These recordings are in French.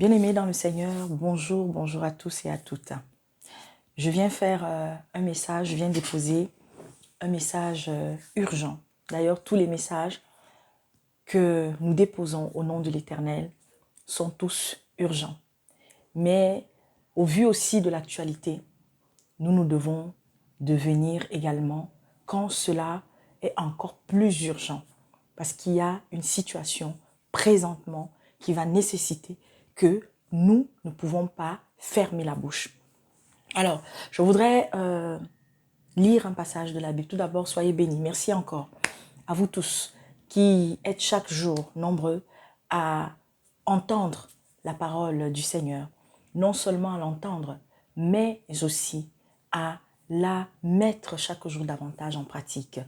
Bien-aimés dans le Seigneur, bonjour, bonjour à tous et à toutes. Je viens faire un message, je viens déposer un message urgent. D'ailleurs, tous les messages que nous déposons au nom de l'Éternel sont tous urgents. Mais au vu aussi de l'actualité, nous devons devenir également quand cela est encore plus urgent. Parce qu'il y a une situation présentement qui va nécessiter que nous ne pouvons pas fermer la bouche. Alors, je voudrais lire un passage de la Bible. Tout d'abord, soyez bénis. Merci encore à vous tous qui êtes chaque jour nombreux à entendre la parole du Seigneur. Non seulement à l'entendre, mais aussi à la mettre chaque jour davantage en pratique,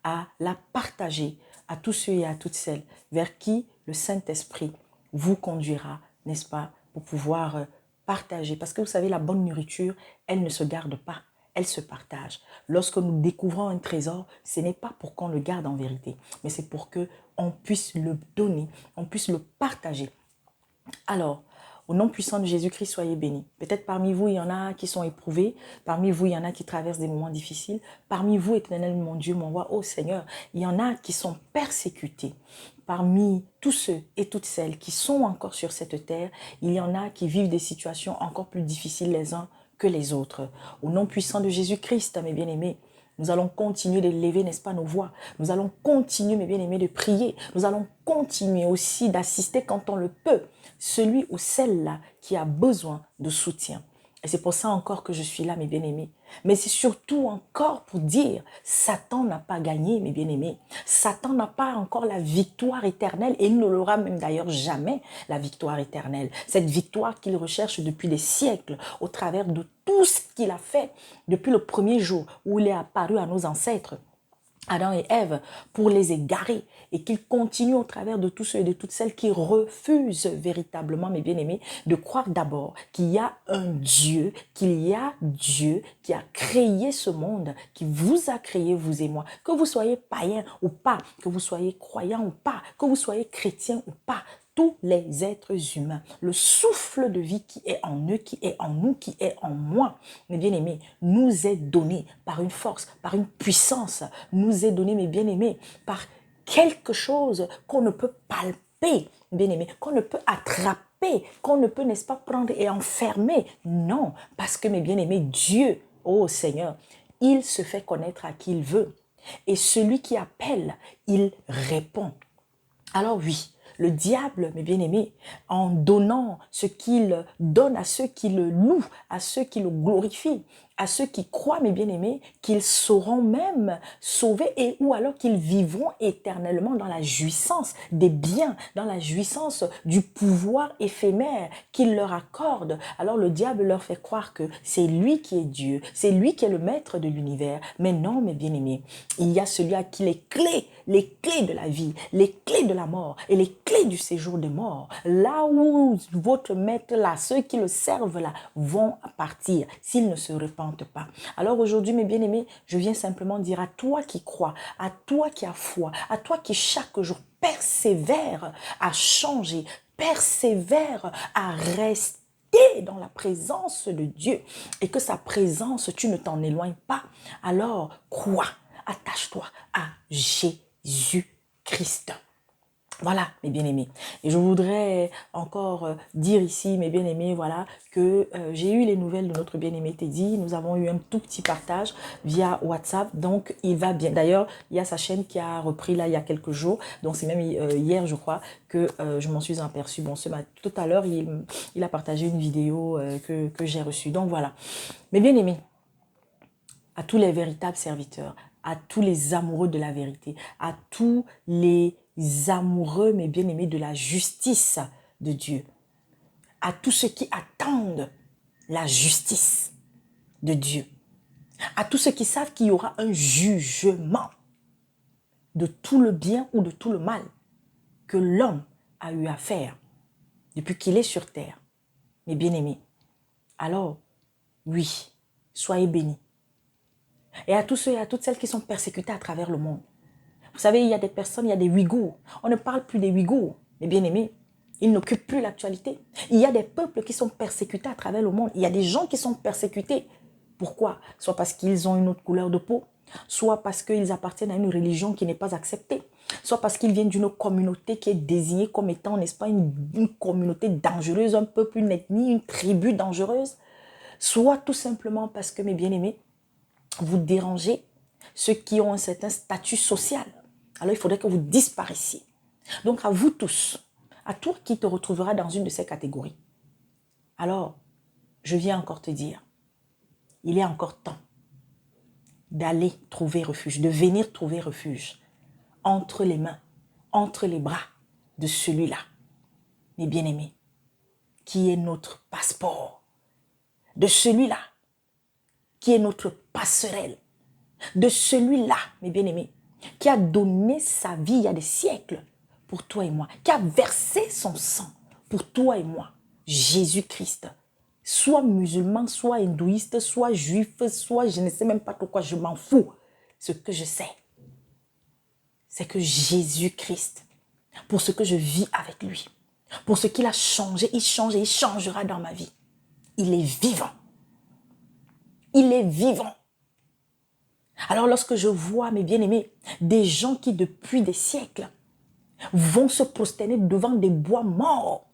à la partager à tous ceux et à toutes celles vers qui le Saint-Esprit vous conduira, n'est-ce pas, pour pouvoir partager. Parce que vous savez, la bonne nourriture, elle ne se garde pas, elle se partage. Lorsque nous découvrons un trésor, ce n'est pas pour qu'on le garde en vérité, mais c'est pour qu'on puisse le donner, on puisse le partager. Alors, au nom puissant de Jésus-Christ, soyez bénis. Peut-être parmi vous, il y en a qui sont éprouvés. Parmi vous, il y en a qui traversent des moments difficiles. Parmi vous, éternel, mon Dieu, mon roi, oh Seigneur, il y en a qui sont persécutés. Parmi tous ceux et toutes celles qui sont encore sur cette terre, il y en a qui vivent des situations encore plus difficiles les uns que les autres. Au nom puissant de Jésus-Christ, mes bien-aimés, nous allons continuer d'élever, n'est-ce pas, nos voix. Nous allons continuer, mes bien-aimés, de prier. Nous allons continuer aussi d'assister quand on le peut. Celui ou celle-là qui a besoin de soutien. Et c'est pour ça encore que je suis là, mes bien-aimés. Mais c'est surtout encore pour dire, Satan n'a pas gagné, mes bien-aimés. Satan n'a pas encore la victoire éternelle et il ne l'aura même d'ailleurs jamais, la victoire éternelle. Cette victoire qu'il recherche depuis des siècles au travers de tout ce qu'il a fait depuis le premier jour où il est apparu à nos ancêtres. Adam et Ève, pour les égarer et qu'ils continuent au travers de tous ceux et de toutes celles qui refusent véritablement, mes bien-aimés, de croire d'abord qu'il y a un Dieu, qu'il y a Dieu qui a créé ce monde, qui vous a créé, vous et moi. Que vous soyez païen ou pas, que vous soyez croyant ou pas, que vous soyez chrétien ou pas, tous les êtres humains, le souffle de vie qui est en eux, qui est en nous, qui est en moi, mes bien-aimés, nous est donné par une force, par une puissance, nous est donné, mes bien-aimés, par quelque chose qu'on ne peut palper, bien-aimés, qu'on ne peut attraper, qu'on ne peut, n'est-ce pas, prendre et enfermer. Non, parce que, mes bien-aimés, Dieu, oh Seigneur, il se fait connaître à qui il veut. Et celui qui appelle, il répond. Alors oui, le diable, mes bien-aimés, en donnant ce qu'il donne à ceux qui le louent, à ceux qui le glorifient, à ceux qui croient, mes bien-aimés, qu'ils seront même sauvés et ou alors qu'ils vivront éternellement dans la jouissance des biens, dans la jouissance du pouvoir éphémère qu'il leur accorde. Alors le diable leur fait croire que c'est lui qui est Dieu, c'est lui qui est le maître de l'univers. Mais non, mes bien-aimés, il y a celui à qui les clés de la vie, les clés de la mort et les clés du séjour des morts, là où votre maître là, ceux qui le servent là, vont partir s'ils ne se repentent pas. Alors aujourd'hui, mes bien-aimés, je viens simplement dire à toi qui crois, à toi qui as foi, à toi qui chaque jour persévère à changer, persévère à rester dans la présence de Dieu et que sa présence, tu ne t'en éloignes pas. Alors, crois, attache-toi à Jésus-Christ. Voilà, mes bien-aimés. Et je voudrais encore dire ici, mes bien-aimés, voilà, que j'ai eu les nouvelles de notre bien-aimé Teddy. Nous avons eu un tout petit partage via WhatsApp. Donc, il va bien. D'ailleurs, il y a sa chaîne qui a repris là il y a quelques jours. Donc, c'est même hier, je crois, que je m'en suis aperçue. Bon, tout à l'heure, il a partagé une vidéo que j'ai reçue. Donc, voilà. Mes bien-aimés, à tous les véritables serviteurs, à tous les amoureux de la vérité, à tous les amoureux, mais bien-aimés, de la justice de Dieu, à tous ceux qui attendent la justice de Dieu, à tous ceux qui savent qu'il y aura un jugement de tout le bien ou de tout le mal que l'homme a eu à faire depuis qu'il est sur terre. Mes bien-aimés, alors, oui, soyez bénis. Et à tous ceux et à toutes celles qui sont persécutés à travers le monde. Vous savez, il y a des personnes, il y a des Ouïghours. On ne parle plus des Ouïghours, mes bien-aimés. Ils n'occupent plus l'actualité. Il y a des peuples qui sont persécutés à travers le monde. Il y a des gens qui sont persécutés. Pourquoi? Soit parce qu'ils ont une autre couleur de peau, soit parce qu'ils appartiennent à une religion qui n'est pas acceptée, soit parce qu'ils viennent d'une communauté qui est désignée comme étant, n'est-ce pas, une communauté dangereuse, un peuple, une ethnie, une tribu dangereuse, soit tout simplement parce que, mes bien-aimés, vous dérangez ceux qui ont un certain statut social. Alors, il faudrait que vous disparaissiez. Donc, à vous tous, à toi qui te retrouveras dans une de ces catégories. Alors, je viens encore te dire, il est encore temps d'aller trouver refuge, de venir trouver refuge entre les mains, entre les bras de celui-là, mes bien-aimés, qui est notre passeport, de celui-là, qui est notre passerelle, de celui-là, mes bien-aimés, qui a donné sa vie il y a des siècles pour toi et moi, qui a versé son sang pour toi et moi, Jésus-Christ. Soit musulman, soit hindouiste, soit juif, soit je ne sais même pas pourquoi, je m'en fous. Ce que je sais, c'est que Jésus-Christ, pour ce que je vis avec lui, pour ce qu'il a changé, il change et il changera dans ma vie. Il est vivant. Il est vivant. Alors lorsque je vois, mes bien-aimés, des gens qui depuis des siècles vont se prosterner devant des bois morts,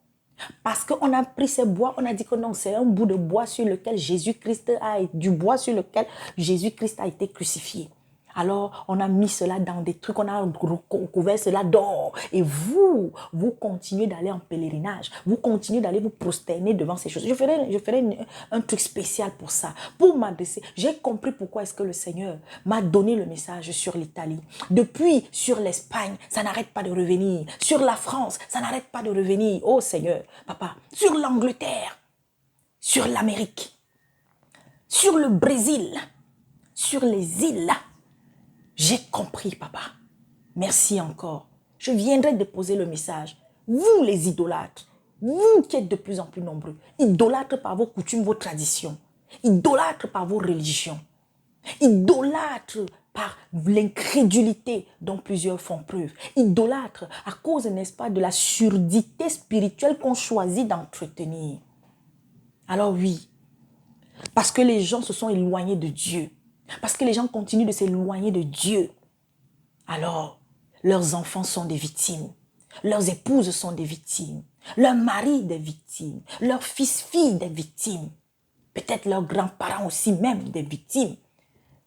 parce qu'on a pris ces bois, on a dit que non, c'est un bout de bois sur lequel Jésus-Christ du bois sur lequel Jésus-Christ a été crucifié. Alors, on a mis cela dans des trucs, on a recouvert cela d'or. Et vous continuez d'aller en pèlerinage. Vous continuez d'aller vous prosterner devant ces choses. Je ferai un truc spécial pour ça. Pour m'adresser. J'ai compris pourquoi est-ce que le Seigneur m'a donné le message sur l'Italie. Depuis, sur l'Espagne, ça n'arrête pas de revenir. Sur la France, ça n'arrête pas de revenir. Oh Seigneur, papa. Sur l'Angleterre, sur l'Amérique, sur le Brésil, sur les îles là. J'ai compris, papa. Merci encore. Je viendrai déposer le message. Vous, les idolâtres, vous qui êtes de plus en plus nombreux, idolâtres par vos coutumes, vos traditions, idolâtres par vos religions, idolâtres par l'incrédulité dont plusieurs font preuve, idolâtres à cause, n'est-ce pas, de la surdité spirituelle qu'on choisit d'entretenir. Alors oui, parce que les gens se sont éloignés de Dieu, parce que les gens continuent de s'éloigner de Dieu. Alors, leurs enfants sont des victimes. Leurs épouses sont des victimes. Leurs maris des victimes. Leurs fils-filles des victimes. Peut-être leurs grands-parents aussi même des victimes.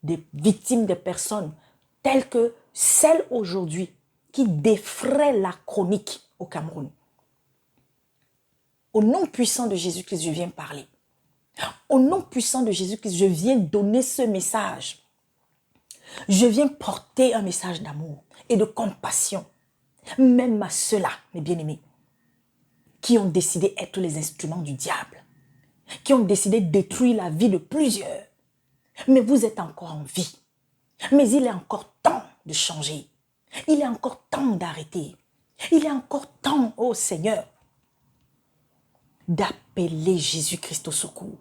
Des victimes de personnes telles que celles aujourd'hui qui défraient la chronique au Cameroun. Au nom puissant de Jésus-Christ, je viens parler. Au nom puissant de Jésus-Christ, je viens donner ce message. Je viens porter un message d'amour et de compassion, même à ceux-là, mes bien-aimés, qui ont décidé d'être les instruments du diable, qui ont décidé de détruire la vie de plusieurs. Mais vous êtes encore en vie. Mais il est encore temps de changer. Il est encore temps d'arrêter. Il est encore temps, oh Seigneur, d'appeler Jésus-Christ au secours,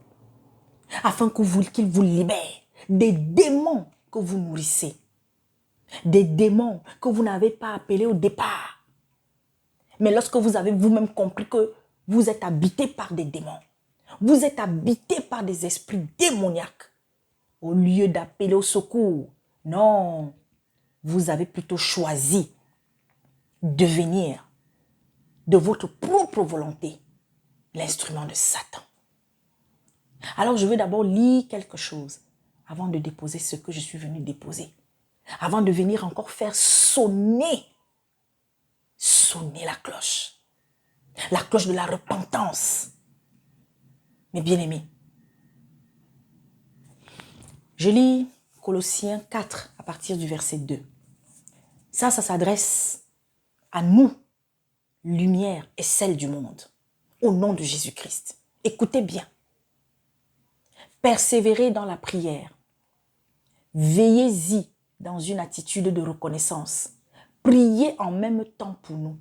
afin qu'il vous libère des démons que vous nourrissez, des démons que vous n'avez pas appelés au départ. Mais lorsque vous avez vous-même compris que vous êtes habité par des démons, vous êtes habité par des esprits démoniaques, au lieu d'appeler au secours, non, vous avez plutôt choisi de devenir de votre propre volonté l'instrument de Satan. Alors je veux d'abord lire quelque chose avant de déposer ce que je suis venu déposer. Avant de venir encore faire sonner la cloche de la repentance. Mes bien-aimés, je lis Colossiens 4 à partir du verset 2. Ça s'adresse à nous, lumière et celle du monde, au nom de Jésus-Christ. Écoutez bien. Persévérez dans la prière. Veillez-y dans une attitude de reconnaissance. Priez en même temps pour nous.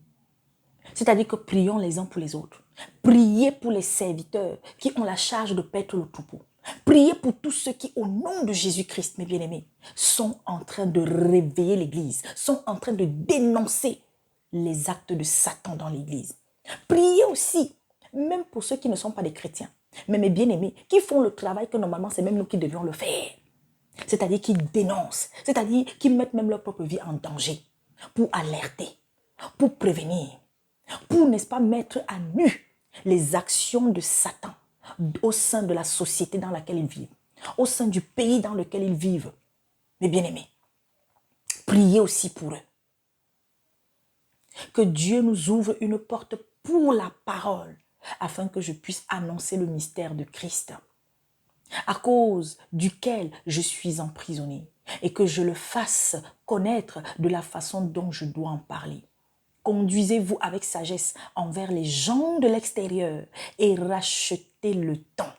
C'est-à-dire que prions les uns pour les autres. Priez pour les serviteurs qui ont la charge de paître le troupeau. Priez pour tous ceux qui, au nom de Jésus-Christ, mes bien-aimés, sont en train de réveiller l'Église, sont en train de dénoncer les actes de Satan dans l'Église. Priez aussi, même pour ceux qui ne sont pas des chrétiens, mais mes bien-aimés, qui font le travail que normalement c'est même nous qui devions le faire. C'est-à-dire qui dénoncent, c'est-à-dire qui mettent même leur propre vie en danger pour alerter, pour prévenir, pour, n'est-ce pas, mettre à nu les actions de Satan au sein de la société dans laquelle ils vivent, au sein du pays dans lequel ils vivent. Mes bien-aimés, priez aussi pour eux. Que Dieu nous ouvre une porte pour la parole, afin que je puisse annoncer le mystère de Christ, à cause duquel je suis emprisonné, et que je le fasse connaître de la façon dont je dois en parler. Conduisez-vous avec sagesse envers les gens de l'extérieur et rachetez le temps.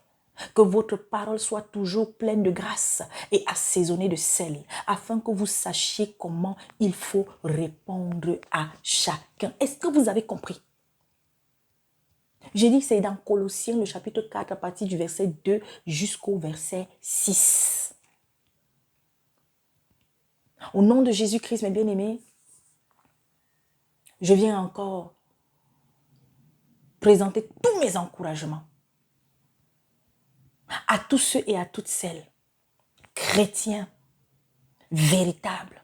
Que votre parole soit toujours pleine de grâce et assaisonnée de sel, afin que vous sachiez comment il faut répondre à chacun. Est-ce que vous avez compris? J'ai dit que c'est dans Colossiens, le chapitre 4, à partir du verset 2 jusqu'au verset 6. Au nom de Jésus-Christ, mes bien-aimés, je viens encore présenter tous mes encouragements à tous ceux et à toutes celles, chrétiens, véritables,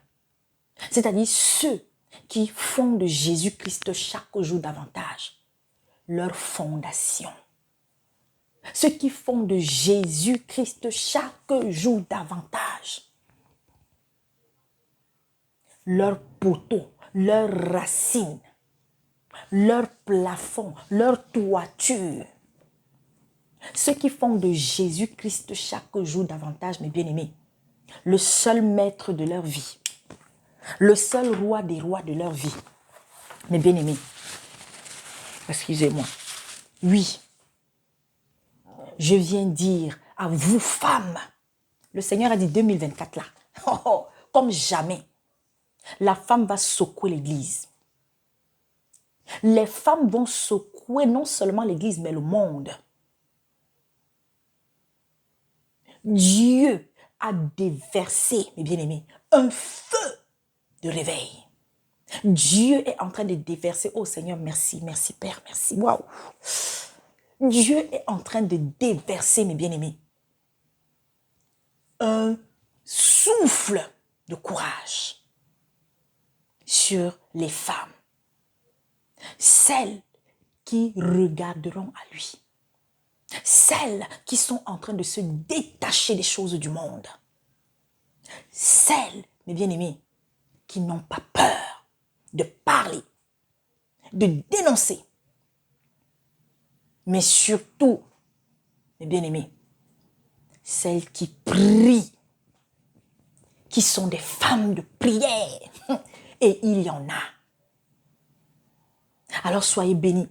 c'est-à-dire ceux qui font de Jésus-Christ chaque jour davantage leur fondation. Ceux qui font de Jésus-Christ chaque jour davantage leur poteau, leur racine, leur plafond, leur toiture. Ceux qui font de Jésus-Christ chaque jour davantage, mes bien-aimés, le seul maître de leur vie, le seul roi des rois de leur vie. Mes bien-aimés, excusez-moi. Oui, je viens dire à vous femmes, le Seigneur a dit 2024 là, comme jamais, la femme va secouer l'église. Les femmes vont secouer non seulement l'église, mais le monde. Dieu a déversé, mes bien-aimés, un feu de réveil. Dieu est en train de déverser. Oh Seigneur, merci, merci Père, merci. Waouh. Dieu est en train de déverser, mes bien-aimés, un souffle de courage sur les femmes. Celles qui regarderont à lui. Celles qui sont en train de se détacher des choses du monde. Celles, mes bien-aimés, qui n'ont pas peur de parler, de dénoncer. Mais surtout, mes bien-aimés, celles qui prient, qui sont des femmes de prière. Et il y en a. Alors soyez bénis.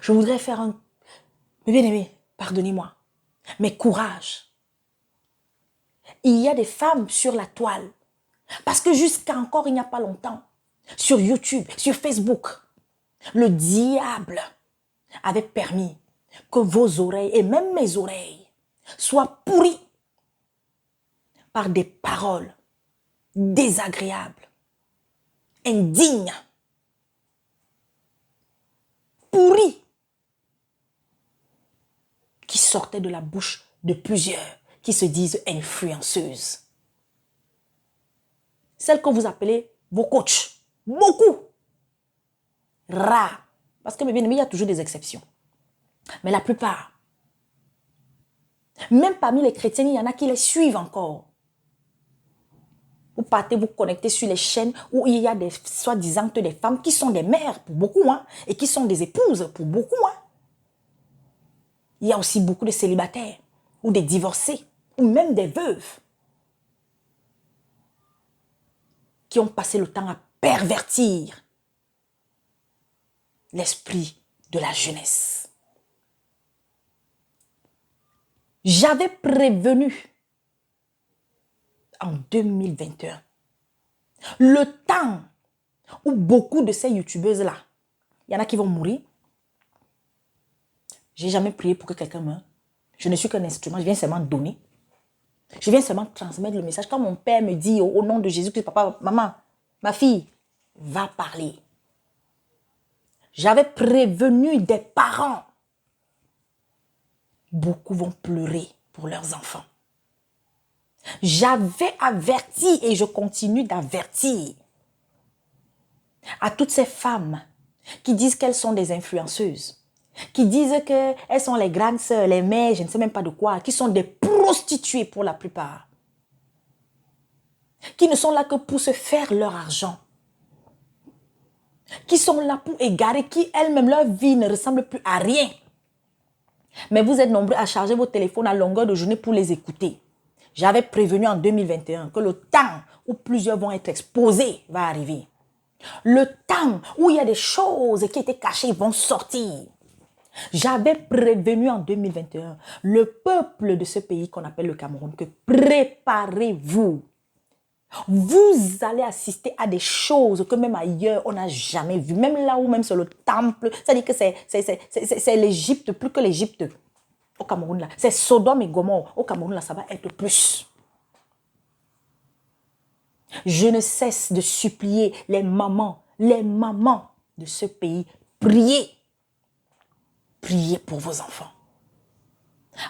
Je voudrais faire un... Mais bien-aimés, pardonnez-moi, mais courage. Il y a des femmes sur la toile. Parce que jusqu'à encore il n'y a pas longtemps, sur YouTube, sur Facebook, le diable avait permis que vos oreilles, et même mes oreilles, soient pourries par des paroles désagréables, indignes, pourries, qui sortaient de la bouche de plusieurs qui se disent influenceuses. Celles que vous appelez vos coachs, beaucoup, rares, parce que mes bien-aimés, il y a toujours des exceptions. Mais la plupart, même parmi les chrétiens, il y en a qui les suivent encore. Vous partez vous connecter sur les chaînes où il y a des soi-disant des femmes qui sont des mères pour beaucoup, hein, et qui sont des épouses pour beaucoup. Hein. Il y a aussi beaucoup de célibataires ou des divorcés ou même des veuves qui ont passé le temps à pervertir l'esprit de la jeunesse. J'avais prévenu en 2021 le temps où beaucoup de ces youtubeuses-là, il y en a qui vont mourir. J'ai jamais prié pour que quelqu'un meure. Je ne suis qu'un instrument, je viens seulement donner. Je viens seulement transmettre le message. Quand mon père me dit au nom de Jésus-Christ, papa, maman, ma fille, va parler. J'avais prévenu des parents. Beaucoup vont pleurer pour leurs enfants. J'avais averti et je continue d'avertir à toutes ces femmes qui disent qu'elles sont des influenceuses, qui disent qu'elles sont les grandes sœurs, les mères, je ne sais même pas de quoi, qui sont des prostituées pour la plupart, qui ne sont là que pour se faire leur argent, qui sont là pour égarer, qui elles-mêmes, leur vie ne ressemble plus à rien. Mais vous êtes nombreux à charger vos téléphones à longueur de journée pour les écouter. J'avais prévenu en 2021 que le temps où plusieurs vont être exposés va arriver. Le temps où il y a des choses qui étaient cachées vont sortir. J'avais prévenu en 2021 le peuple de ce pays qu'on appelle le Cameroun que préparez-vous. Vous allez assister à des choses que même ailleurs on n'a jamais vues. Même là où même c'est le temple, c'est-à-dire que c'est l'Égypte plus que l'Égypte. Au Cameroun là, c'est Sodome et Gomorrhe. Au Cameroun là, ça va être plus. Je ne cesse de supplier les mamans de ce pays, priez. Priez pour vos enfants.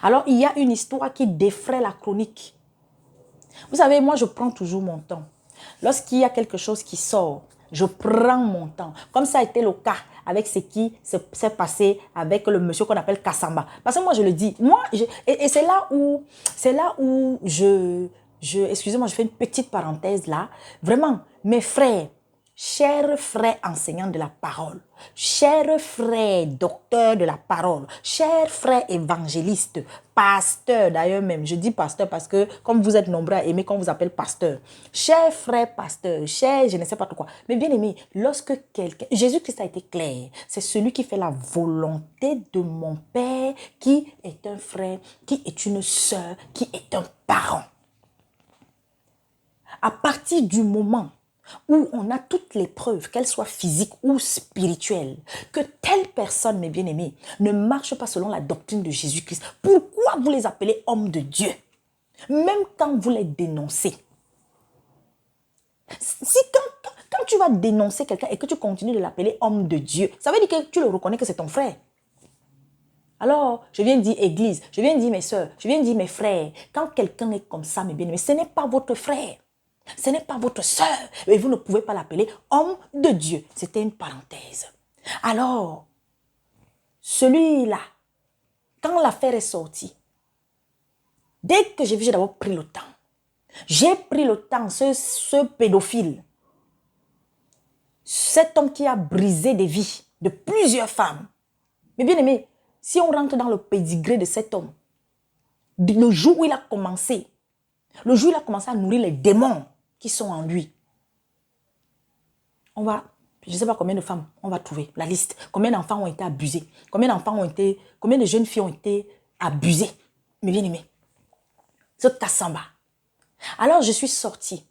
Alors, il y a une histoire qui défraie la chronique. Vous savez, moi, je prends toujours mon temps. Lorsqu'il y a quelque chose qui sort, je prends mon temps. Comme ça a été le cas avec ce qui s'est passé avec le monsieur qu'on appelle Kassamba. Parce que moi, je le dis, et c'est là où excusez-moi, je fais une petite parenthèse là. Vraiment, mes frères, chers frères enseignants de la parole, chers frères docteurs de la parole, chers frères évangélistes, pasteurs d'ailleurs même, je dis pasteur parce que comme vous êtes nombreux à aimer qu'on vous appelle pasteur, chers frères pasteurs, chers je ne sais pas quoi, mais bien aimé, lorsque quelqu'un, Jésus-Christ a été clair, c'est celui qui fait la volonté de mon Père, qui est un frère, qui est une sœur, qui est un parent. À partir du moment où on a toutes les preuves, qu'elles soient physiques ou spirituelles, que telle personne, mes bien-aimés, ne marche pas selon la doctrine de Jésus-Christ, pourquoi vous les appelez hommes de Dieu? Même quand vous les dénoncez. Si quand tu vas dénoncer quelqu'un et que tu continues de l'appeler homme de Dieu, ça veut dire que tu le reconnais que c'est ton frère. Alors, je viens dire église, je viens dire mes soeurs, je viens dire mes frères. Quand quelqu'un est comme ça, mes bien-aimés, ce n'est pas votre frère. Ce n'est pas votre sœur. Et vous ne pouvez pas l'appeler homme de Dieu. C'était une parenthèse. Alors, celui-là, quand l'affaire est sortie, dès que j'ai vu, j'ai d'abord pris le temps. J'ai pris le temps, ce pédophile, cet homme qui a brisé des vies de plusieurs femmes. Mais bien aimé, si on rentre dans le pédigré de cet homme, le jour où il a commencé à nourrir les démons qui sont en lui, je ne sais pas combien de femmes on va trouver, la liste. Combien d'enfants ont été abusés, combien de jeunes filles ont été abusées. Mais bien aimé, ce Kassamba. Alors je suis sortie.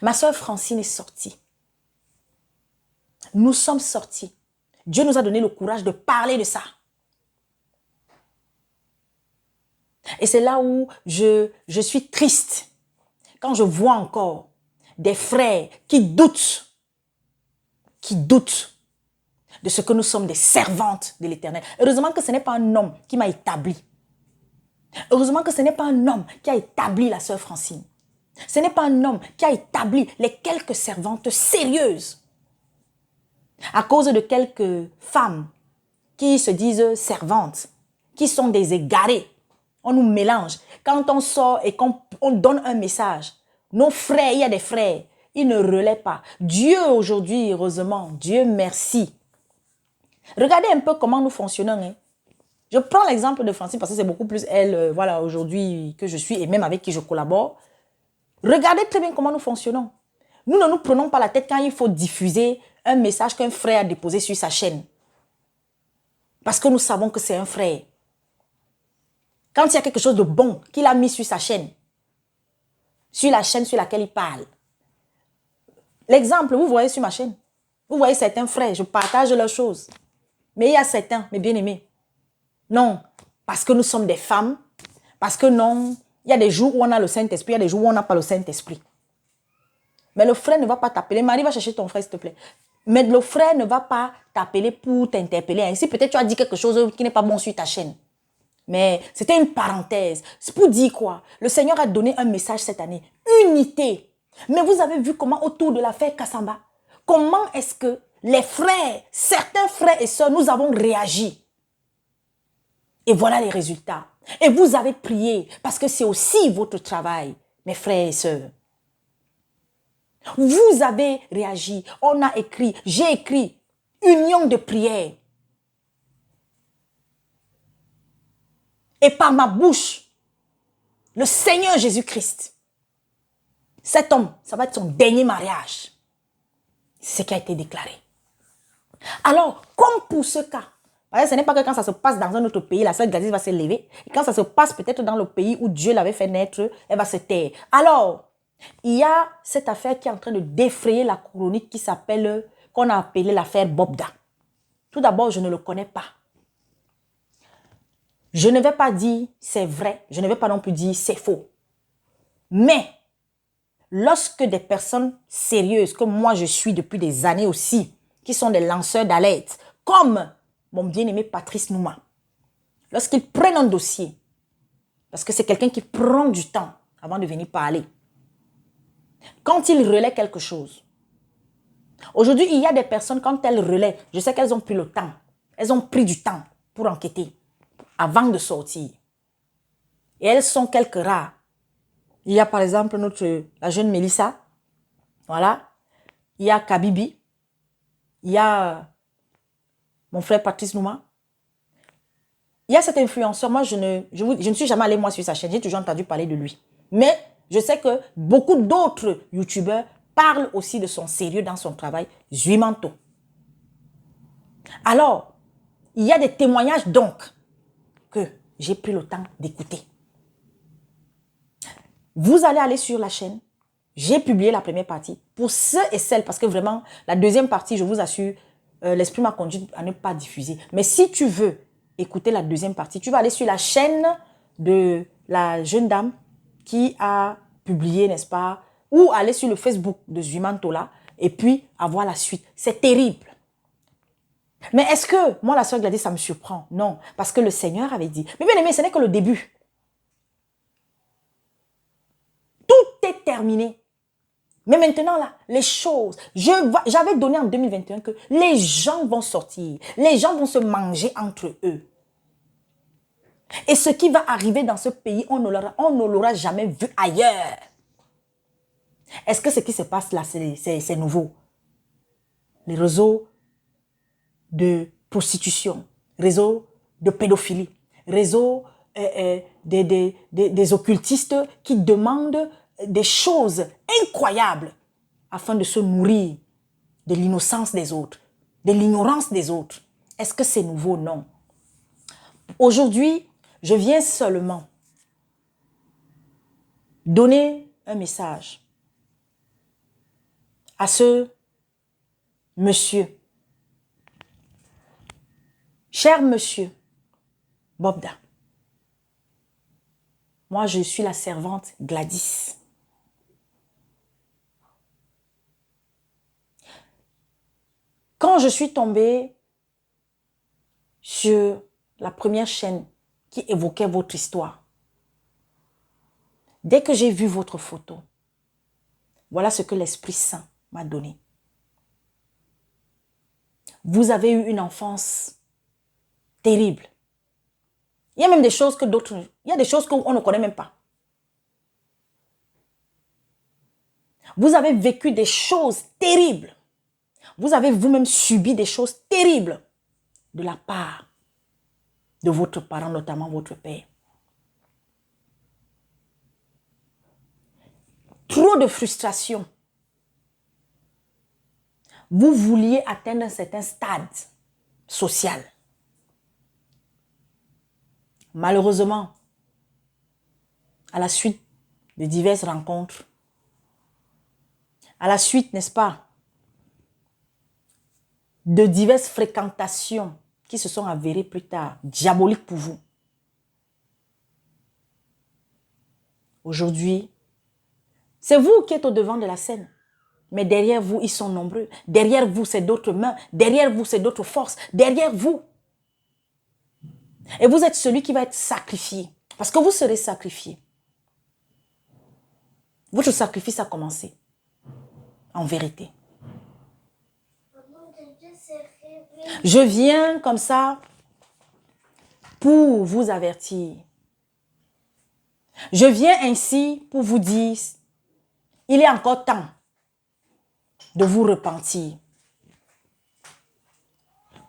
Ma soeur Francine est sortie. Nous sommes sortis. Dieu nous a donné le courage de parler de ça. Et c'est là où je suis triste. Quand je vois encore des frères qui doutent de ce que nous sommes des servantes de l'Éternel. Heureusement que ce n'est pas un homme qui m'a établi. Heureusement que ce n'est pas un homme qui a établi la sœur Francine. Ce n'est pas un homme qui a établi les quelques servantes sérieuses. À cause de quelques femmes qui se disent servantes, qui sont des égarés. On nous mélange. Quand on sort et qu'on donne un message, nos frères, il y a des frères, ils ne relaient pas. Dieu aujourd'hui, heureusement, Dieu merci. Regardez un peu comment nous fonctionnons. Hein. Je prends l'exemple de Francine parce que c'est beaucoup plus elle, voilà, aujourd'hui que je suis et même avec qui je collabore. Regardez très bien comment nous fonctionnons. Nous ne nous prenons pas la tête quand il faut diffuser un message qu'un frère a déposé sur sa chaîne. Parce que nous savons que c'est un frère. Quand il y a quelque chose de bon qu'il a mis sur sa chaîne, sur la chaîne sur laquelle il parle. L'exemple, vous voyez sur ma chaîne, vous voyez certains frères, je partage leurs choses. Mais il y a certains, mes bien-aimés. Non, parce que nous sommes des femmes, parce que non, il y a des jours où on a le Saint-Esprit, il y a des jours où on n'a pas le Saint-Esprit. Mais le frère ne va pas t'appeler. Marie, va chercher ton frère, s'il te plaît. Mais le frère ne va pas t'appeler pour t'interpeller. Ainsi, peut-être tu as dit quelque chose qui n'est pas bon sur ta chaîne. Mais c'était une parenthèse. C'est pour dire quoi? Le Seigneur a donné un message cette année. Unité. Mais vous avez vu comment autour de l'affaire Kassamba, comment est-ce que les frères, certains frères et sœurs, nous avons réagi. Et voilà les résultats. Et vous avez prié parce que c'est aussi votre travail, mes frères et sœurs. Vous avez réagi. On a écrit, j'ai écrit, union de prière. Et par ma bouche, le Seigneur Jésus-Christ, cet homme, ça va être son dernier mariage. C'est ce qui a été déclaré. Alors, comme pour ce cas, ce n'est pas que quand ça se passe dans un autre pays, la sœur Gladys va se lever. Et quand ça se passe peut-être dans le pays où Dieu l'avait fait naître, elle va se taire. Alors, il y a cette affaire qui est en train de défrayer la chronique qui s'appelle, qu'on a appelée l'affaire Bobda. Tout d'abord, je ne le connais pas. Je ne vais pas dire c'est vrai, je ne vais pas non plus dire c'est faux. Mais, lorsque des personnes sérieuses, comme moi je suis depuis des années aussi, qui sont des lanceurs d'alerte, comme mon bien-aimé Patrice Nouma, lorsqu'ils prennent un dossier, parce que c'est quelqu'un qui prend du temps avant de venir parler, quand il relaie quelque chose, aujourd'hui il y a des personnes, quand elles relaient, je sais qu'elles ont pris le temps, elles ont pris du temps pour enquêter avant de sortir. Et elles sont quelques rares. Il y a par exemple la jeune Mélissa, voilà. Il y a Kabibi, il y a mon frère Patrice Nouma. Il y a cet influenceur, moi je ne suis jamais allé moi sur sa chaîne, j'ai toujours entendu parler de lui. Mais je sais que beaucoup d'autres youtubeurs parlent aussi de son sérieux dans son travail, Zuimanto. Alors, il y a des témoignages donc que j'ai pris le temps d'écouter. Vous allez aller sur la chaîne. J'ai publié la première partie. Pour ceux et celles, parce que vraiment, la deuxième partie, je vous assure, l'esprit m'a conduit à ne pas diffuser. Mais si tu veux écouter la deuxième partie, tu vas aller sur la chaîne de la jeune dame qui a publié, n'est-ce pas, ou aller sur le Facebook de Zuimantola et puis avoir la suite. C'est terrible. Mais est-ce que, moi, la soeur Gladys, ça me surprend? Non, parce que le Seigneur avait dit. Mais bien aimé, ce n'est que le début. Tout est terminé. Mais maintenant, là, les choses, j'avais donné en 2021 que les gens vont sortir. Les gens vont se manger entre eux. Et ce qui va arriver dans ce pays, on ne l'aura jamais vu ailleurs. Est-ce que ce qui se passe là, c'est nouveau? Les réseaux de prostitution, réseaux de pédophilie, réseaux des occultistes qui demandent des choses incroyables afin de se nourrir de l'innocence des autres, de l'ignorance des autres. Est-ce que c'est nouveau? Non. Aujourd'hui, je viens seulement donner un message à ce monsieur. Cher monsieur Bobda, moi je suis la servante Gladys. Quand je suis tombée sur la première chaîne qui évoquait votre histoire, dès que j'ai vu votre photo, voilà ce que l'Esprit Saint m'a donné. Vous avez eu une enfance terrible. Il y a même des choses que d'autres, il y a des choses qu'on ne connaît même pas. Vous avez vécu des choses terribles. Vous avez vous-même subi des choses terribles de la part de votre parent, notamment votre père. Trop de frustration. Vous vouliez atteindre un certain stade social. Malheureusement, à la suite de diverses rencontres, à la suite, n'est-ce pas, de diverses fréquentations qui se sont avérées plus tard diaboliques pour vous. Aujourd'hui, c'est vous qui êtes au devant de la scène. Mais derrière vous, ils sont nombreux. Derrière vous, c'est d'autres mains. Derrière vous, c'est d'autres forces. Derrière vous. Et vous êtes celui qui va être sacrifié. Parce que vous serez sacrifié. Votre sacrifice a commencé. En vérité. Je viens comme ça pour vous avertir. Je viens ainsi pour vous dire, il est encore temps de vous repentir.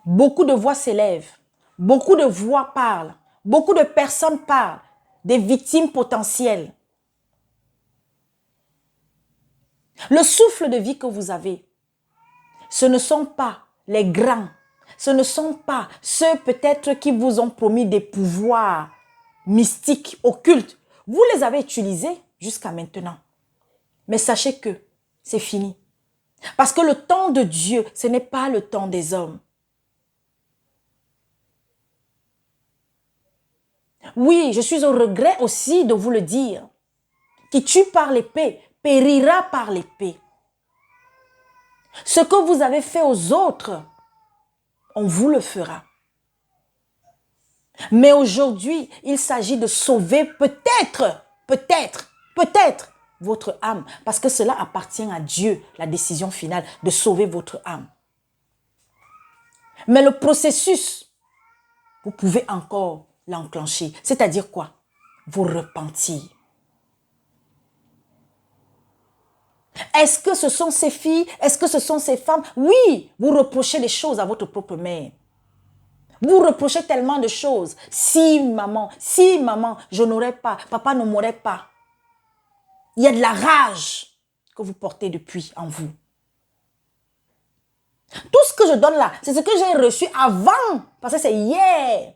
Beaucoup de voix s'élèvent, beaucoup de voix parlent, beaucoup de personnes parlent des victimes potentielles. Le souffle de vie que vous avez, ce ne sont pas les grands, ce ne sont pas ceux peut-être qui vous ont promis des pouvoirs mystiques, occultes. Vous les avez utilisés jusqu'à maintenant. Mais sachez que c'est fini. Parce que le temps de Dieu, ce n'est pas le temps des hommes. Oui, je suis au regret aussi de vous le dire. Qui tue par l'épée, périra par l'épée. Ce que vous avez fait aux autres, on vous le fera. Mais aujourd'hui, il s'agit de sauver peut-être votre âme. Parce que cela appartient à Dieu, la décision finale de sauver votre âme. Mais le processus, vous pouvez encore l'enclencher. C'est-à-dire quoi? Vous repentir. Est-ce que ce sont ces filles? Est-ce que ce sont ces femmes? Oui, vous reprochez des choses à votre propre mère. Vous reprochez tellement de choses. Si maman, je n'aurais pas, papa ne m'aurait pas. Il y a de la rage que vous portez depuis en vous. Tout ce que je donne là, c'est ce que j'ai reçu avant. Parce que c'est hier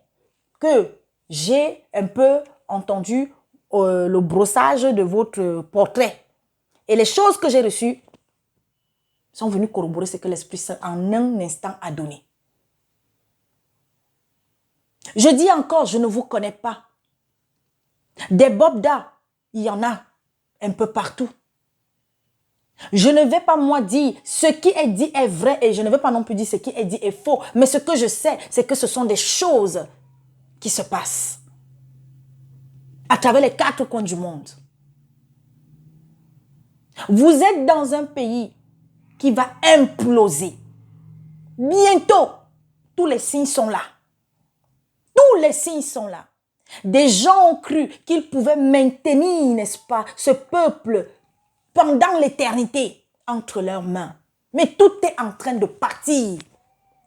que j'ai un peu entendu le brossage de votre portrait. Et les choses que j'ai reçues sont venues corroborer ce que l'Esprit Saint en un instant a donné. Je dis encore, je ne vous connais pas. Des Bobda, il y en a un peu partout. Je ne vais pas moi dire ce qui est dit est vrai et je ne vais pas non plus dire ce qui est dit est faux. Mais ce que je sais, c'est que ce sont des choses qui se passent à travers les quatre coins du monde. Vous êtes dans un pays qui va imploser. Bientôt, tous les signes sont là. Tous les signes sont là. Des gens ont cru qu'ils pouvaient maintenir, n'est-ce pas, ce peuple pendant l'éternité entre leurs mains. Mais tout est en train de partir.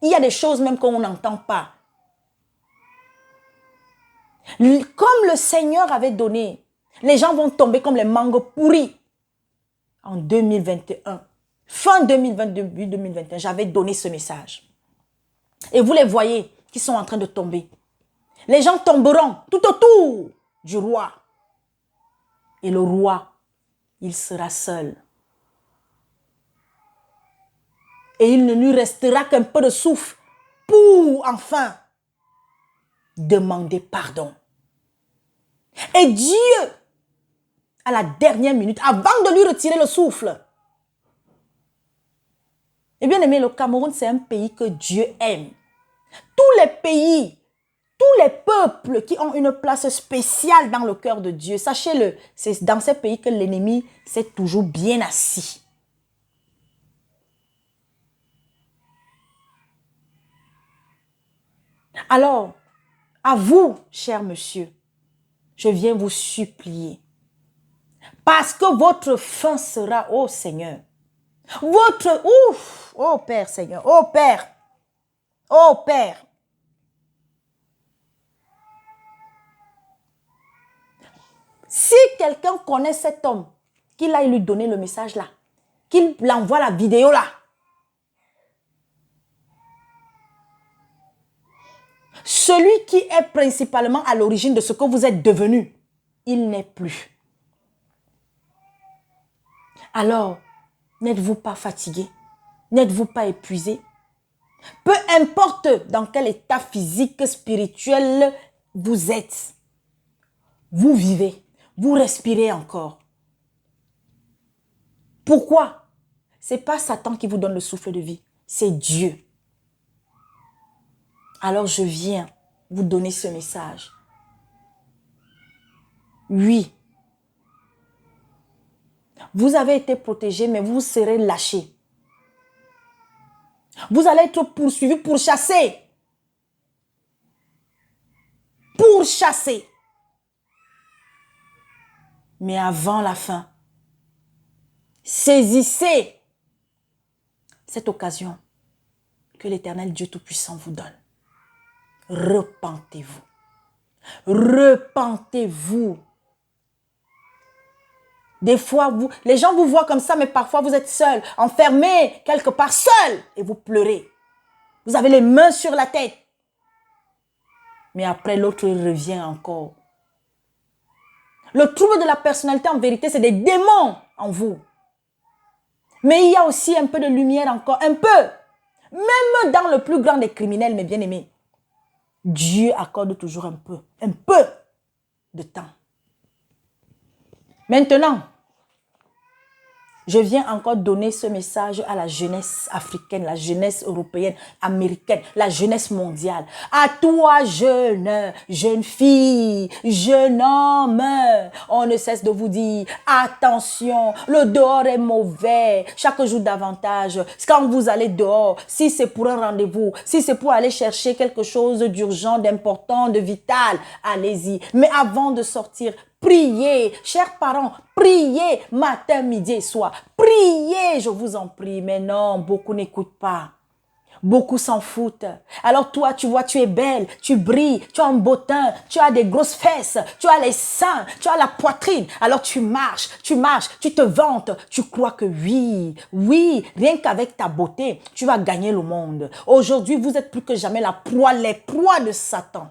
Il y a des choses même qu'on n'entend pas. Comme le Seigneur avait donné, les gens vont tomber comme les mangues pourris. En 2021, fin 2022, début 2021, j'avais donné ce message. Et vous les voyez qui sont en train de tomber. Les gens tomberont tout autour du roi. Et le roi, il sera seul. Et il ne lui restera qu'un peu de souffle pour enfin demander pardon. Et Dieu, à la dernière minute, avant de lui retirer le souffle, et bien aimé, le Cameroun, c'est un pays que Dieu aime. Tous les pays, tous les peuples qui ont une place spéciale dans le cœur de Dieu, sachez-le, c'est dans ces pays que l'ennemi s'est toujours bien assis. Alors, à vous, cher monsieur, je viens vous supplier. Parce que votre fin sera, ô Seigneur, votre, ouf, ô Père Seigneur, ô Père, ô Père. Si quelqu'un connaît cet homme, qu'il aille lui donner le message là, qu'il l'envoie la vidéo là. Celui qui est principalement à l'origine de ce que vous êtes devenu, il n'est plus. Alors, n'êtes-vous pas fatigué? N'êtes-vous pas épuisé? Peu importe dans quel état physique, spirituel vous êtes, vous vivez, vous respirez encore. Pourquoi? Ce n'est pas Satan qui vous donne le souffle de vie, c'est Dieu. Alors je viens vous donner ce message. Oui, vous avez été protégé, mais vous serez lâché. Vous allez être poursuivi, pourchassé. Pourchassé. Mais avant la fin, saisissez cette occasion que l'Éternel Dieu Tout-Puissant vous donne. Repentez-vous. Repentez-vous. Des fois, les gens vous voient comme ça, mais parfois vous êtes seul, enfermé quelque part, seul, et vous pleurez. Vous avez les mains sur la tête. Mais après, l'autre revient encore. Le trouble de la personnalité, en vérité, c'est des démons en vous. Mais il y a aussi un peu de lumière encore, un peu. Même dans le plus grand des criminels, mes bien-aimés. Dieu accorde toujours un peu de temps. Maintenant, je viens encore donner ce message à la jeunesse africaine, la jeunesse européenne, américaine, la jeunesse mondiale. À toi, jeune fille, jeune homme, on ne cesse de vous dire, attention, le dehors est mauvais, chaque jour davantage. Quand vous allez dehors, si c'est pour un rendez-vous, si c'est pour aller chercher quelque chose d'urgent, d'important, de vital, allez-y. Mais avant de sortir, priez, chers parents, priez matin, midi et soir. Priez, je vous en prie. Mais non, beaucoup n'écoutent pas. Beaucoup s'en foutent. Alors toi, tu vois, tu es belle, tu brilles, tu as un beau teint, tu as des grosses fesses, tu as les seins, tu as la poitrine. Alors tu marches, tu te vantes. Tu crois que oui, rien qu'avec ta beauté, tu vas gagner le monde. Aujourd'hui, vous êtes plus que jamais les proies de Satan.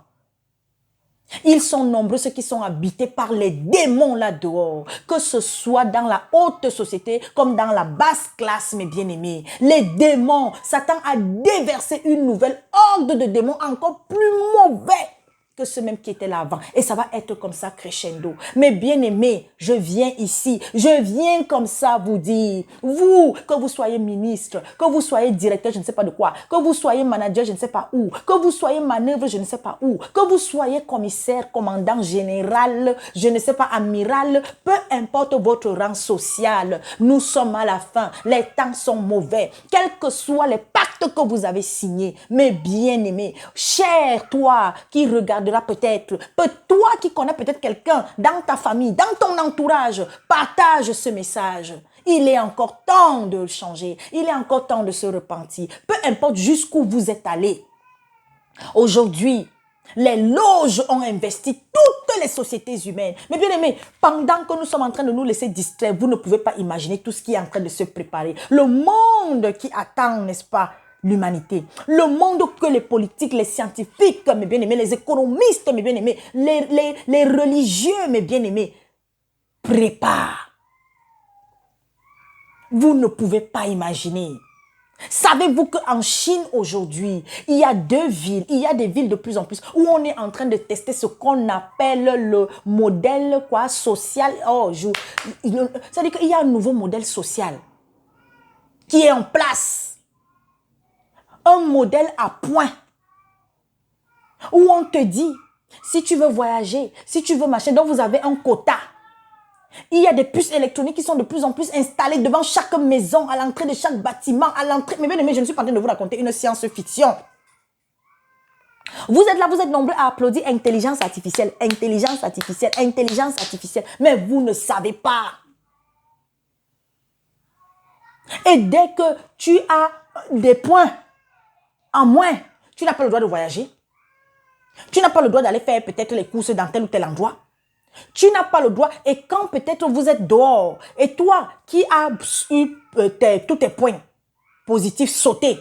Ils sont nombreux ceux qui sont habités par les démons là dehors, que ce soit dans la haute société comme dans la basse classe, mes bien-aimés. Les démons, Satan a déversé une nouvelle horde de démons encore plus mauvais que ceux même qui étaient là avant. Et ça va être comme ça crescendo. Mes bien-aimés, je viens ici, je viens comme ça vous dire, vous, que vous soyez ministre, que vous soyez directeur, je ne sais pas de quoi, que vous soyez manager, je ne sais pas où, que vous soyez manœuvre, je ne sais pas où, que vous soyez commissaire, commandant général, je ne sais pas, amiral, peu importe votre rang social, nous sommes à la fin, les temps sont mauvais, quels que soient les pactes que vous avez signés, mes bien-aimés, cher toi qui regarde peut-être, toi qui connais peut-être quelqu'un dans ta famille, dans ton entourage, partage ce message. Il est encore temps de changer. Il est encore temps de se repentir. Peu importe jusqu'où vous êtes allé. Aujourd'hui, les loges ont investi toutes les sociétés humaines. Mais bien aimé, pendant que nous sommes en train de nous laisser distraire, vous ne pouvez pas imaginer tout ce qui est en train de se préparer. Le monde qui attend, n'est-ce pas, l'humanité. Le monde que les politiques, les scientifiques, mes bien-aimés, les économistes, mes bien-aimés, les religieux, mes bien-aimés, préparent. Vous ne pouvez pas imaginer. Savez-vous qu'en Chine aujourd'hui, il y a des villes de plus en plus où on est en train de tester ce qu'on appelle le modèle social. C'est-à-dire qu'il y a un nouveau modèle social qui est en place. Un modèle à point où on te dit, si tu veux voyager, si tu veux marcher, donc vous avez un quota. Il y a des puces électroniques qui sont de plus en plus installées devant chaque maison, à l'entrée de chaque bâtiment, à l'entrée. Mais bien aimé, je ne suis pas en train de vous raconter une science-fiction. Vous êtes là, vous êtes nombreux à applaudir intelligence artificielle, intelligence artificielle, intelligence artificielle. Mais vous ne savez pas. Et dès que tu as des points en moins, tu n'as pas le droit de voyager. Tu n'as pas le droit d'aller faire peut-être les courses dans tel ou tel endroit. Tu n'as pas le droit. Et quand peut-être vous êtes dehors, et toi qui as eu tous tes points positifs sautés,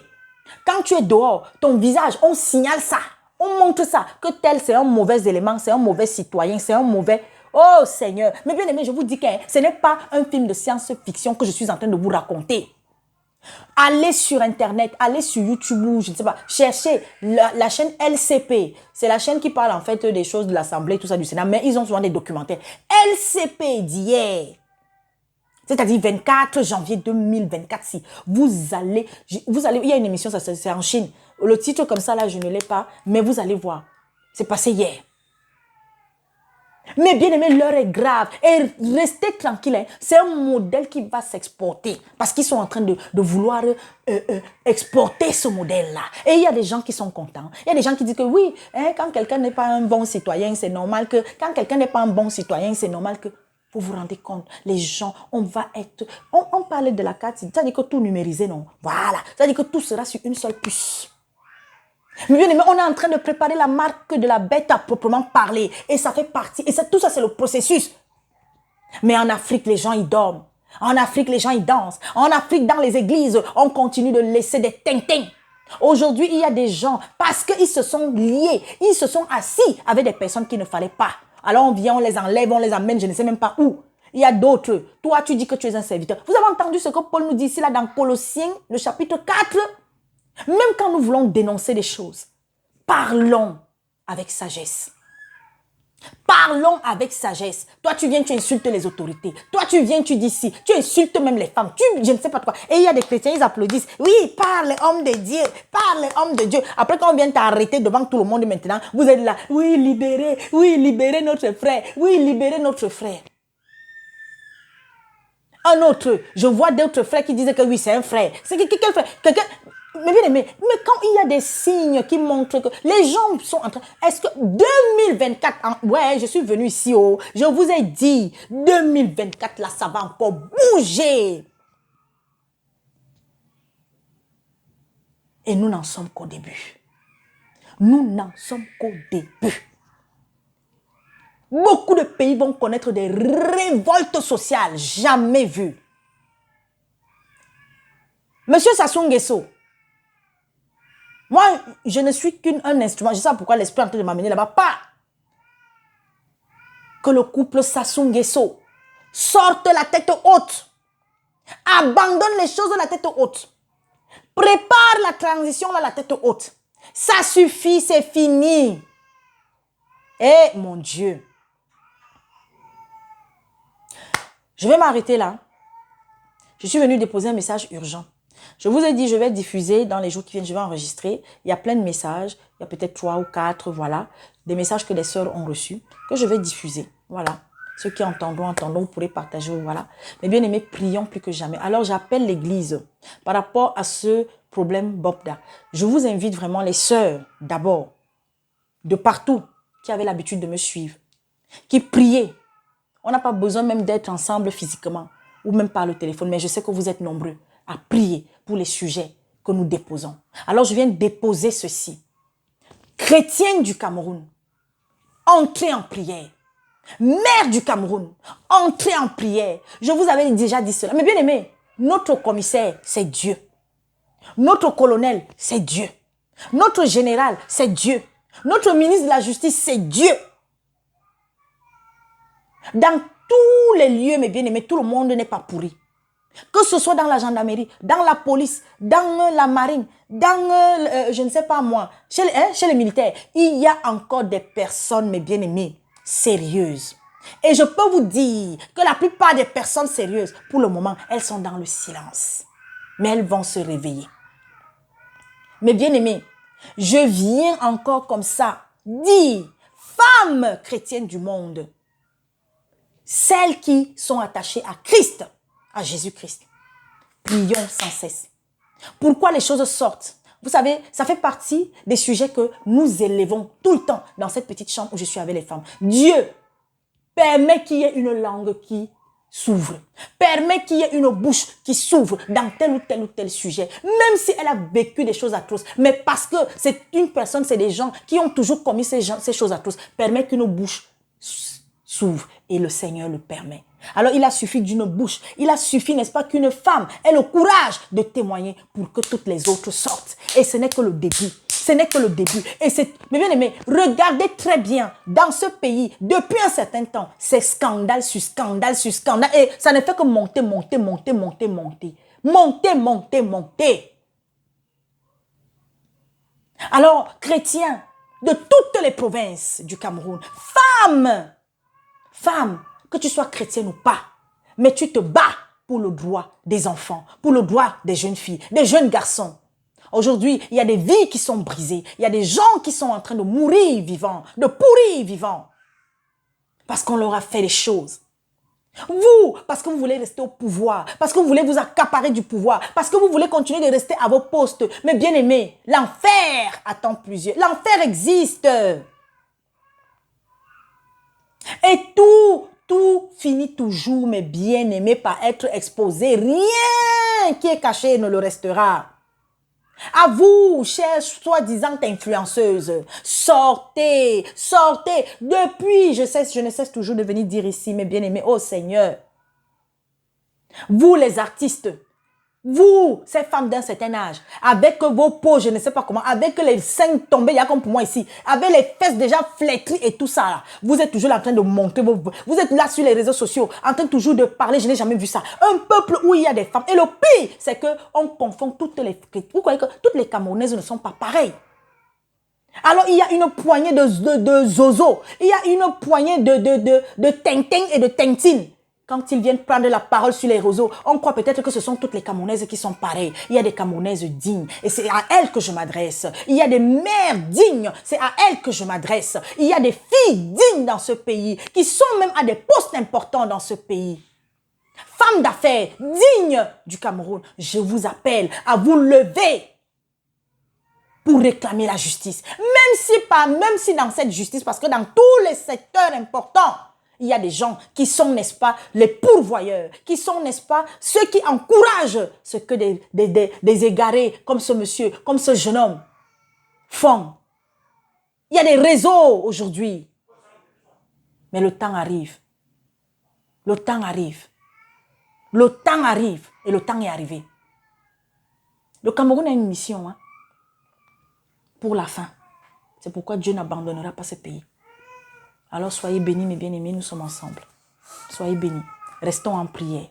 quand tu es dehors, ton visage, on signale ça. On montre ça. Que tel, c'est un mauvais élément, c'est un mauvais citoyen, c'est un mauvais... Oh Seigneur. Mais bien aimé, je vous dis que ce n'est pas un film de science-fiction que je suis en train de vous raconter. Allez sur Internet, allez sur YouTube ou je ne sais pas, cherchez la chaîne LCP. C'est la chaîne qui parle en fait des choses de l'Assemblée, tout ça du Sénat, mais ils ont souvent des documentaires. LCP d'hier. C'est-à-dire 24 janvier 2024, si vous allez, il y a une émission, ça c'est en Chine. Le titre comme ça, là, je ne l'ai pas, mais vous allez voir. C'est passé hier. Mais bien aimé, l'heure est grave. Et restez tranquille. Hein. C'est un modèle qui va s'exporter. Parce qu'ils sont en train de vouloir exporter ce modèle-là. Et il y a des gens qui sont contents. Il y a des gens qui disent que oui, hein, quand quelqu'un n'est pas un bon citoyen, c'est normal que... Quand quelqu'un n'est pas un bon citoyen, c'est normal que... Vous vous rendez compte, les gens, on va être... On parlait de la carte, c'est-à-dire que tout numérisé, non? Voilà. C'est-à-dire que tout sera sur une seule puce. Mais bien aimé, on est en train de préparer la marque de la bête à proprement parler. Et ça fait partie. Et ça, tout ça, c'est le processus. Mais en Afrique, les gens, ils dorment. En Afrique, les gens, ils dansent. En Afrique, dans les églises, on continue de laisser des tintins. Aujourd'hui, il y a des gens, parce qu'ils se sont liés, ils se sont assis avec des personnes qu'il ne fallait pas. Alors on vient, on les enlève, on les amène, je ne sais même pas où. Il y a d'autres. Toi, tu dis que tu es un serviteur. Vous avez entendu ce que Paul nous dit ici, là, dans Colossiens, le chapitre 4? Même quand nous voulons dénoncer des choses, parlons avec sagesse. Parlons avec sagesse. Toi, tu viens, tu insultes les autorités. Toi, tu viens, tu dis si. Tu insultes même les femmes. Je ne sais pas quoi. Et il y a des chrétiens, ils applaudissent. Oui, parle, homme de Dieu. Parle, homme de Dieu. Après, quand on vient t'arrêter devant tout le monde maintenant, vous êtes là. Oui, libérez notre frère. Oui, libérez notre frère. Un autre, je vois d'autres frères qui disaient que oui, c'est un frère. C'est quel frère? Quelqu'un... Mais bien aimé, mais quand il y a des signes qui montrent que les gens sont en train... Est-ce que 2024... Ouais, je suis venu ici, oh, je vous ai dit, 2024, là, ça va encore bouger. Et nous n'en sommes qu'au début. Nous n'en sommes qu'au début. Beaucoup de pays vont connaître des révoltes sociales jamais vues. Monsieur Sassou Nguesso, moi, je ne suis qu'un instrument. Je sais pas pourquoi l'esprit est en train de m'amener là-bas. Pas que le couple Sassou Nguesso sorte la tête haute. Abandonne les choses de la tête haute. Prépare la transition là, la tête haute. Ça suffit, c'est fini. Eh, mon Dieu. Je vais m'arrêter là. Je suis venue déposer un message urgent. Je vous ai dit, je vais diffuser dans les jours qui viennent, je vais enregistrer. Il y a plein de messages, il y a peut-être 3 ou 4, voilà. Des messages que les sœurs ont reçus, que je vais diffuser, voilà. Ceux qui entendront, vous pourrez partager, voilà. Mais bien aimés, prions plus que jamais. Alors j'appelle l'église par rapport à ce problème Bobda. Je vous invite vraiment les sœurs, d'abord, de partout, qui avaient l'habitude de me suivre, qui priaient. On n'a pas besoin même d'être ensemble physiquement ou même par le téléphone, mais je sais que vous êtes nombreux à prier pour les sujets que nous déposons. Alors je viens déposer ceci. Chrétiens du Cameroun, entrez en prière. Mère du Cameroun, entrez en prière. Je vous avais déjà dit cela. Mais bien aimé, notre commissaire, c'est Dieu. Notre colonel, c'est Dieu. Notre général, c'est Dieu. Notre ministre de la Justice, c'est Dieu. Dans tous les lieux, mes bien-aimés, tout le monde n'est pas pourri. Que ce soit dans la gendarmerie, dans la police, dans la marine, dans, je ne sais pas moi, chez les militaires, il y a encore des personnes, mes bien-aimés, sérieuses. Et je peux vous dire que la plupart des personnes sérieuses, pour le moment, elles sont dans le silence. Mais elles vont se réveiller. Mes bien-aimés, je viens encore comme ça dire, femmes chrétiennes du monde, celles qui sont attachées à Christ, à Jésus-Christ, prions sans cesse. Pourquoi les choses sortent? Vous savez, ça fait partie des sujets que nous élevons tout le temps dans cette petite chambre où je suis avec les femmes. Dieu permet qu'il y ait une langue qui s'ouvre. Permet qu'il y ait une bouche qui s'ouvre dans tel ou tel sujet. Même si elle a vécu des choses atroces. Mais parce que c'est une personne, c'est des gens qui ont toujours commis ces choses atroces. Permet qu'une bouche s'ouvre et le Seigneur le permet. Alors il a suffi d'une bouche, il a suffi, n'est-ce pas, qu'une femme ait le courage de témoigner pour que toutes les autres sortent. Et ce n'est que le début. Ce n'est que le début. Et c'est, mais bien aimé, regardez très bien, dans ce pays, depuis un certain temps, c'est scandale sur scandale sur scandale. Et ça ne fait que monter, monter, monter, monter, monter. Monter, monter, monter. Alors, chrétiens de toutes les provinces du Cameroun, femmes, que tu sois chrétienne ou pas, mais tu te bats pour le droit des enfants, pour le droit des jeunes filles, des jeunes garçons. Aujourd'hui, il y a des vies qui sont brisées. Il y a des gens qui sont en train de mourir vivants, de pourrir vivants. Parce qu'on leur a fait les choses. Vous, parce que vous voulez rester au pouvoir, parce que vous voulez vous accaparer du pouvoir, parce que vous voulez continuer de rester à vos postes. Mais bien aimés, l'enfer attend plusieurs. L'enfer existe. Et tout finit toujours, mes bien-aimés, par être exposé. Rien qui est caché ne le restera. À vous, chères soi-disant influenceuses, sortez, sortez. Depuis, je ne cesse toujours de venir dire ici, mes bien-aimés, oh Seigneur, vous les artistes, vous, ces femmes d'un certain âge, avec vos peaux, je ne sais pas comment, avec les seins tombés, il y a comme pour moi ici, avec les fesses déjà flétries et tout ça là, vous êtes toujours là en train de monter, vous êtes là sur les réseaux sociaux, en train toujours de parler, je n'ai jamais vu ça. Un peuple où il y a des femmes. Et le pire, c'est qu'on confond toutes les... Vous croyez que toutes les Camerounaises ne sont pas pareilles? Alors, il y a une poignée de zozo, il y a une poignée de ting-ting et de ting-tin. Quand ils viennent prendre la parole sur les réseaux, on croit peut-être que ce sont toutes les Camerounaises qui sont pareilles. Il y a des Camerounaises dignes et c'est à elles que je m'adresse. Il y a des mères dignes, c'est à elles que je m'adresse. Il y a des filles dignes dans ce pays qui sont même à des postes importants dans ce pays. Femmes d'affaires dignes du Cameroun, je vous appelle à vous lever pour réclamer la justice. Même si dans cette justice, parce que dans tous les secteurs importants, il y a des gens qui sont, n'est-ce pas, les pourvoyeurs, qui sont, n'est-ce pas, ceux qui encouragent ce que des égarés comme ce monsieur, comme ce jeune homme font. Il y a des réseaux aujourd'hui. Mais le temps arrive. Le temps arrive. Le temps arrive. Et le temps est arrivé. Le Cameroun a une mission, hein, pour la fin. C'est pourquoi Dieu n'abandonnera pas ce pays. Alors soyez bénis, mes bien-aimés, nous sommes ensemble. Soyez bénis. Restons en prière.